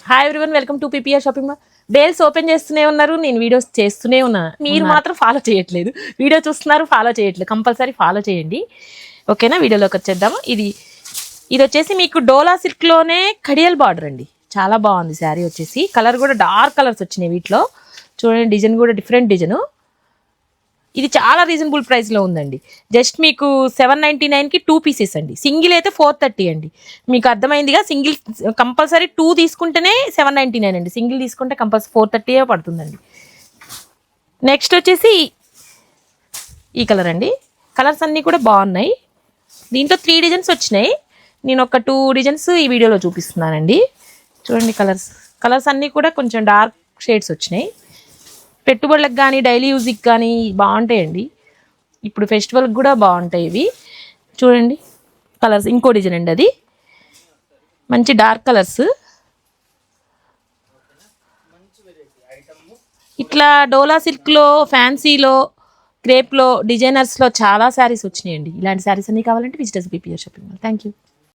Hi everyone, welcome to PPR shopping mall. Bales open చేస్తూనే ఉన్నారు, నేను వీడియోస్ చేస్తూనే ఉన్నా. మీరు మాత్రం ఫాలో చేయట్లేదు. వీడియో చూస్తున్నారు, ఫాలో చేయట్లేదు. కంపల్సరీ ఫాలో చేయండి, ఓకేనా? వీడియోలోకి వచ్చేద్దాము. ఇది వచ్చేసి మీకు డోలా సిల్క్లోనే కడియల్ బార్డర్ అండి. చాలా బాగుంది శారీ వచ్చేసి. కలర్ కూడా డార్క్ కలర్స్ వచ్చినాయి వీటిలో. చూడండి, డిజైన్ కూడా డిఫరెంట్ డిజైన్. ఇది చాలా రీజనబుల్ ప్రైస్లో ఉందండి. జస్ట్ మీకు 799కి 2 పీసెస్ అండి. సింగిల్ అయితే 430 అండి. మీకు అర్థమైందిగా. సింగిల్ కంపల్సరీ 2 తీసుకుంటేనే 799 అండి. సింగిల్ తీసుకుంటే కంపల్సరీ 430 పడుతుందండి. నెక్స్ట్ వచ్చేసి ఈ కలర్ అండి. కలర్స్ అన్నీ కూడా బాగున్నాయి. దీంట్లో 3 డిజైన్స్ వచ్చినాయి. నేను ఒక 2 డిజైన్స్ ఈ వీడియోలో చూపిస్తున్నానండి. చూడండి, కలర్స్ అన్నీ కూడా కొంచెం డార్క్ షేడ్స్ వచ్చినాయి. పెట్టుబడులకు కానీ డైలీ యూజ్కి కానీ బాగుంటాయండి. ఇప్పుడు ఫెస్టివల్కి కూడా బాగుంటాయి ఇవి. చూడండి కలర్స్. ఇంకో డిజైన్ అండి, అది మంచి డార్క్ కలర్స్. ఇట్లా డోలా సిల్క్లో, ఫ్యాన్సీలో, క్రేప్లో, డిజైనర్స్లో చాలా శారీస్ వచ్చినాయండి. ఇలాంటి శారీస్ అన్నీ కావాలంటే visit PPR shopping mall. Thank you.